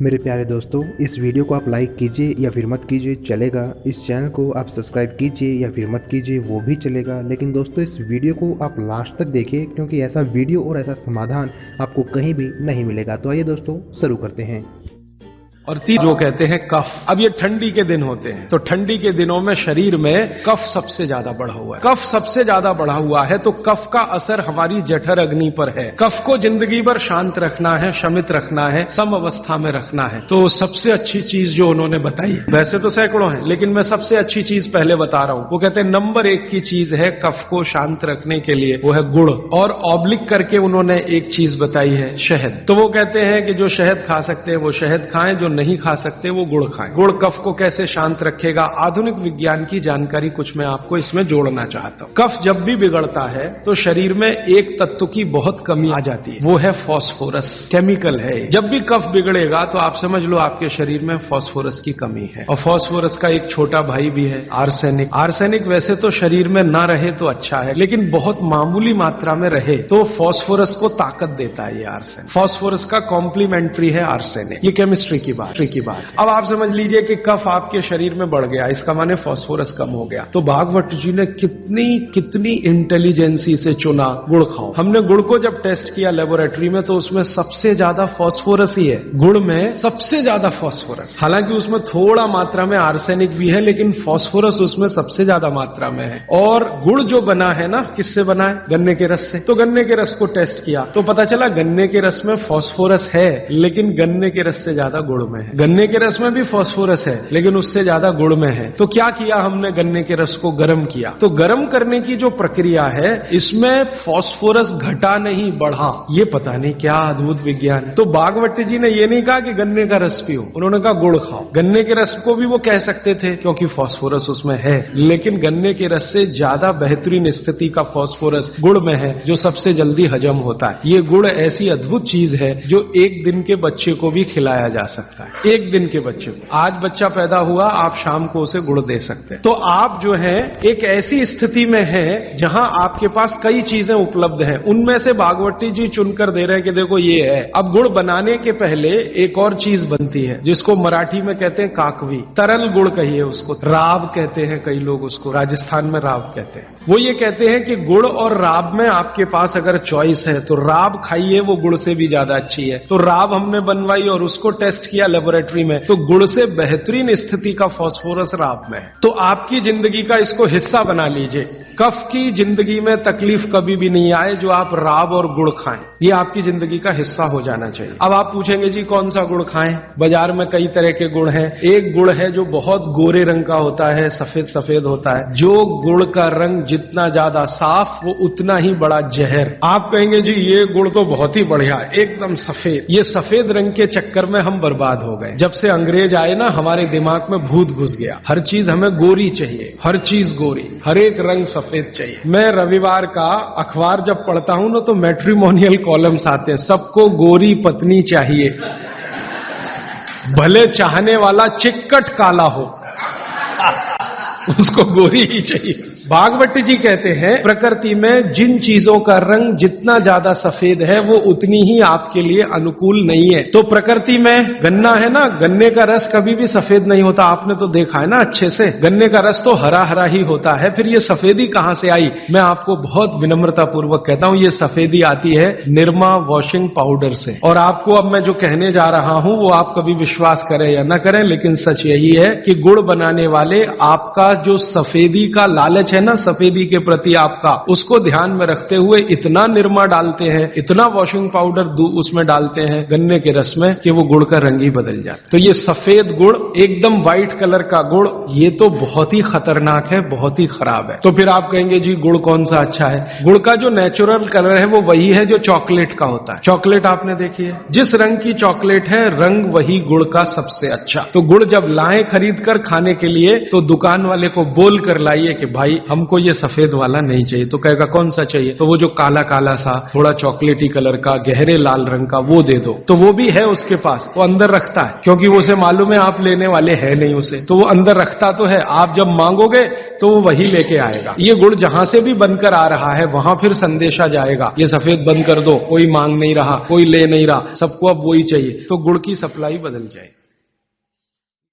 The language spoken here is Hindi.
मेरे प्यारे दोस्तों, इस वीडियो को आप लाइक कीजिए या फिर मत कीजिए चलेगा। इस चैनल को आप सब्सक्राइब कीजिए या फिर मत कीजिए वो भी चलेगा। लेकिन दोस्तों इस वीडियो को आप लास्ट तक देखिए क्योंकि ऐसा वीडियो और ऐसा समाधान आपको कहीं भी नहीं मिलेगा। तो आइए दोस्तों शुरू करते हैं। और जो कहते हैं कफ। अब ये ठंडी के दिन होते हैं तो ठंडी के दिनों में शरीर में कफ सबसे ज्यादा बढ़ा हुआ है। कफ सबसे ज्यादा बढ़ा हुआ है तो कफ का असर हमारी जठर अग्नि पर है। कफ को जिंदगी भर शांत रखना है, शमित रखना है, सम अवस्था में रखना है। तो सबसे अच्छी चीज जो उन्होंने बताई, वैसे तो सैकड़ों है लेकिन मैं सबसे अच्छी चीज पहले बता रहा हूं। वो कहते हैं नंबर 1 की चीज है कफ को शांत रखने के लिए, वो है गुड़। और ऑब्लिक करके उन्होंने एक चीज बताई है, शहद। तो वो कहते हैं कि जो शहद खा सकते हैं वो शहद खाएं, जो नहीं खा सकते वो गुड़ खाएं। गुड़ कफ को कैसे शांत रखेगा, आधुनिक विज्ञान की जानकारी कुछ मैं आपको इसमें जोड़ना चाहता हूं। कफ जब भी बिगड़ता है तो शरीर में एक तत्व की बहुत कमी आ जाती है, वो है फास्फोरस। केमिकल है। जब भी कफ बिगड़ेगा तो आप समझ लो आपके शरीर में फास्फोरस की कमी है। और फास्फोरस का एक छोटा भाई भी है, आर्सेनिक। आर्सेनिक वैसे तो शरीर में ना रहे तो अच्छा है, लेकिन बहुत मामूली मात्रा में रहे तो फास्फोरस को ताकत देता है ये आर्सेनिक। फास्फोरस का कॉम्प्लीमेंट्री है आर्सेनिक। ये केमिस्ट्री की बात। अब आप समझ लीजिए कि कफ आपके शरीर में बढ़ गया, इसका माने फास्फोरस कम हो गया। तो भागवत जी ने कितनी इंटेलिजेंसी से चुना गुड़ खाओ। हमने गुड़ को जब टेस्ट किया लेबोरेटरी में तो उसमें सबसे ज्यादा फास्फोरस ही है। गुड़ में सबसे ज्यादा फास्फोरस, हालांकि उसमें थोड़ा मात्रा में आर्सेनिक भी है लेकिन फास्फोरस उसमें सबसे ज्यादा मात्रा में है। और गुड़ जो बना है ना, किससे बना है? गन्ने के रस से। तो गन्ने के रस को टेस्ट किया तो पता चला गन्ने के रस में फास्फोरस है लेकिन गन्ने के रस से ज्यादा गुड़ में है। गन्ने के रस में भी फास्फोरस है लेकिन उससे ज्यादा गुड़ में है। तो क्या किया हमने? गन्ने के रस को गर्म किया। तो गर्म करने की जो प्रक्रिया है इसमें फास्फोरस घटा नहीं बढ़ा। ये पता नहीं क्या अद्भुत विज्ञान है। तो भागवत जी ने ये नहीं कहा कि गन्ने का रस पियो, उन्होंने कहा गुड़ खाओ। गन्ने के रस को भी वो कह सकते थे क्योंकि फास्फोरस उसमें है, लेकिन गन्ने के रस से ज्यादा बेहतरीन स्थिति का फास्फोरस गुड़ में है जो सबसे जल्दी हजम होता है। ये गुड़ ऐसी अद्भुत चीज है जो 1 दिन के बच्चे को भी खिलाया जा सकता है। 1 दिन के बच्चे को, आज बच्चा पैदा हुआ, आप शाम को उसे गुड़ दे सकते हैं। तो आप जो है एक ऐसी स्थिति में है जहां आपके पास कई चीजें उपलब्ध हैं, उनमें से भागवती जी चुनकर दे रहे हैं कि देखो ये है। अब गुड़ बनाने के पहले एक और चीज बनती है जिसको मराठी में कहते हैं काकवी, तरल गुड़ कहिए उसको, राब कहते हैं कई लोग उसको, राजस्थान में राब कहते हैं। वो ये कहते हैं कि गुड़ और राब में आपके पास अगर चॉइस है तो राब खाइए, वो गुड़ से भी ज्यादा अच्छी है। तो राब हमने बनवाई और उसको टेस्ट किया लेबोरेटरी में तो गुड़ से बेहतरीन स्थिति का फास्फोरस राब में है। तो आपकी जिंदगी का इसको हिस्सा बना लीजिए। कफ की जिंदगी में तकलीफ कभी भी नहीं आए जो आप राब और गुड़ खाएं, ये आपकी जिंदगी का हिस्सा हो जाना चाहिए। अब आप पूछेंगे जी कौन सा गुड़ खाएं? बाजार में कई तरह के गुड़ हैं। एक गुड़ है जो बहुत गोरे रंग का होता है, सफेद सफेद होता है। जो गुड़ का रंग जितना ज्यादा साफ वो उतना ही बड़ा जहर। आप कहेंगे जी ये गुड़ तो बहुत ही बढ़िया, एकदम सफेद। ये सफेद रंग के चक्कर में हम बर्बाद हो गए। जब से अंग्रेज आए ना हमारे दिमाग में भूत घुस गया। हर चीज हमें गोरी चाहिए, हर चीज गोरी, हर एक रंग सफेद चाहिए। मैं रविवार का अखबार जब पढ़ता हूं ना तो मैट्रिमोनियल कॉलम्स आते हैं, सबको गोरी पत्नी चाहिए, भले चाहने वाला चिक्कट काला हो उसको गोरी ही चाहिए। भागवत जी कहते हैं प्रकृति में जिन चीजों का रंग जितना ज्यादा सफेद है वो उतनी ही आपके लिए अनुकूल नहीं है। तो प्रकृति में गन्ना है ना, गन्ने का रस कभी भी सफेद नहीं होता, आपने तो देखा है ना अच्छे से। गन्ने का रस तो हरा हरा ही होता है। फिर ये सफेदी कहां से आई? मैं आपको बहुत विनम्रता पूर्वक कहता हूं, ये सफेदी आती है निरमा वॉशिंग पाउडर से। और आपको अब मैं जो कहने जा रहा हूं वो आप कभी विश्वास करें या ना करें, लेकिन सच यही है कि गुड़ बनाने वाले आपका जो सफेदी का लालच है ना सफेदी के प्रति आपका, उसको ध्यान में रखते हुए इतना निरमा डालते हैं, इतना वॉशिंग पाउडर उसमें डालते हैं गन्ने के रस में कि वो गुड़ का रंग ही बदल जाता है। तो ये सफेद गुड़, एकदम व्हाइट कलर का गुड़, ये तो बहुत ही खतरनाक है, बहुत ही खराब है। तो फिर आप कहेंगे जी गुड़ कौन सा अच्छा है? गुड़ का जो नेचुरल कलर है वो वही है जो चॉकलेट का होता है। चॉकलेट आपने देखी है, जिस रंग की चॉकलेट है रंग वही गुड़ का सबसे अच्छा। तो गुड़ जब लाएं खरीद कर खाने के लिए तो दुकान वाले को बोल कर लाइए कि भाई हमको ये सफेद वाला नहीं चाहिए। तो कहेगा कौन सा चाहिए? तो वो जो काला काला सा थोड़ा चॉकलेटी कलर का गहरे लाल रंग का वो दे दो। तो वो भी है उसके पास, वो अंदर रखता है, क्योंकि वो उसे मालूम है आप लेने वाले है नहीं उसे, तो वो अंदर रखता तो है। आप जब मांगोगे तो वो वही लेके आएगा। ये गुड़ जहां से भी बनकर आ रहा है वहां फिर संदेशा जाएगा, ये सफेद बंद कर दो, कोई मांग नहीं रहा, कोई ले नहीं रहा, सबको अब वही चाहिए, तो गुड़ की सप्लाई बदल जाएगी।